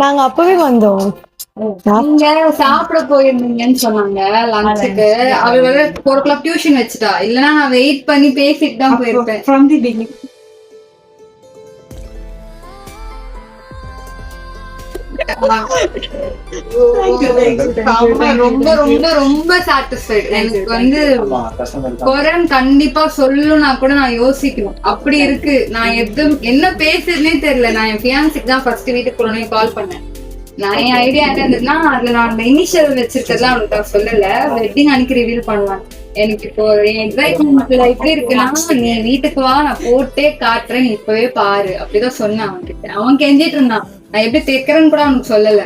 நாங்க அப்பவே வந்தோம். நீங்க சாப்பிட போயிருந்தீங்கன்னு சொன்னாங்க லஞ்சுக்கு. அவ வேற 4 o'clock டியூஷன் வச்சுட்டா. இல்லன்னா நான் வெயிட் பண்ணி பேசிட்டு தான் போயிருப்பேன். From the beginning. ரொம்ப ரொம்ப ரொம்ப சாட்டிஸ்ஃபைட். எனக்கு வந்து கொரன் கண்டிப்பா சொல்லணும்னா கூட நான் யோசிக்கணும். அப்படி இருக்கு. நான் என்ன பேசுறதுனே தெரியல. நான் என் ஃபியான்சிக்கு தான் ஃபர்ஸ்ட் வீட்டுக்கு போனோடனே கால் பண்ணேன். நான் என் ஐடியா என்ன இருந்ததுன்னா, அதுல நான் அந்த இனிஷியல் வச்சிருக்கிறதுலாம் அவனுக்கு சொல்லல. வெட்டிங் அன்னைக்கு ரிவீல் பண்ணுவேன். எனக்கு இப்போ என் எக்ஸைட்மெண்ட்ல எப்படி இருக்குன்னா, நீ வீட்டுக்கு வா, நான் போட்டே காட்டுறேன், நீ இப்பவே பாரு அப்படிதான் சொன்னேன் அவன்கிட்ட. அவன் கெஞ்சிட்டு இருந்தான். நான் எப்படி தைக்கிறேன்னு கூட அவனுக்கு சொல்லல.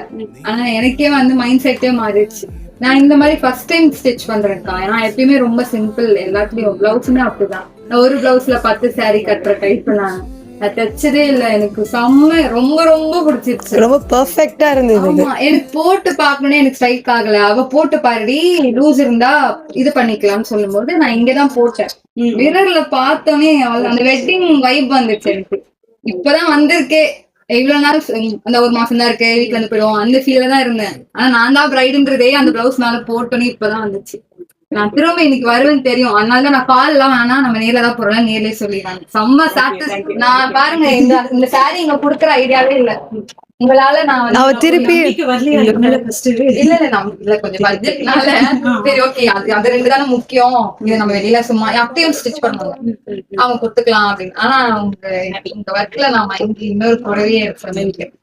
ஆனா எனக்கே வந்து மைண்ட் செட்டே மாறிடுச்சு. நான் இந்த மாதிரி ஃபர்ஸ்ட் டைம் ஸ்டிச் பண்றேன்க்கா. நான் எப்பயுமே ரொம்ப சிம்பிள். எல்லாத்துலயும் பிளவுஸுமே அப்படிதான். நான் ஒரு பிளவுஸ்ல 10 saree கட்டுற டைப் நான் தச்சதே இல்ல. எனக்கு செம்ம ரொம்ப ரொம்ப பிடிச்சிருச்சு. ரொம்ப பெர்ஃபெக்ட்டா இருந்தது. எனக்கு போட்டு பாக்கணும்னே எனக்கு ஸ்ட்ரைக் ஆகல. அவ போட்டு பாருடி, லூஸ் இருந்தா இது பண்ணிக்கலாம்னு சொல்லும் போது நான் இங்கதான் போட்டேன். மிரர்ல பார்த்தோன்னே அந்த வெட்டிங் வைப் வந்துச்சு எனக்கு. இப்பதான் வந்திருக்கே. இவ்வளவு நாள் அந்த 1 மாசம் தான் இருக்கு, வீட்டுல இருந்து போயிடுவோம், அந்த ஃபீல்ல தான் இருந்தேன். ஆனா நான் தான் பிரைடுன்றதே அந்த பிளவுஸ் மேல போட்டோன்னே இப்பதான் வந்துச்சு. நான் திரும்ப இன்னைக்கு வருவேன்னு தெரியும். அதனாலதான் நான் கால் எல்லாம் வேணா, நம்ம நேர்ல தான் போறோம், நேர்லயே சொல்லிடுறாங்க. செம்ம சாட்டிஸ்ஃபை. நான் பாருங்க, இந்த சாரி இங்க குடுக்குற ஐடியாவே இல்ல. உங்களால நான் திருப்பி இல்ல கொஞ்சம் பட்ஜெட்னால சரி ஓகே, அது 2 தானே முக்கியம். இது நம்ம வெளியில சும்மா அப்படியும் ஸ்டிச் பண்ணுவாங்க, அவங்க குடுத்துக்கலாம் அப்படின்னு. ஆனா உங்க ஒர்க்ல நான் இன்னொரு குறையே சொன்னேன்.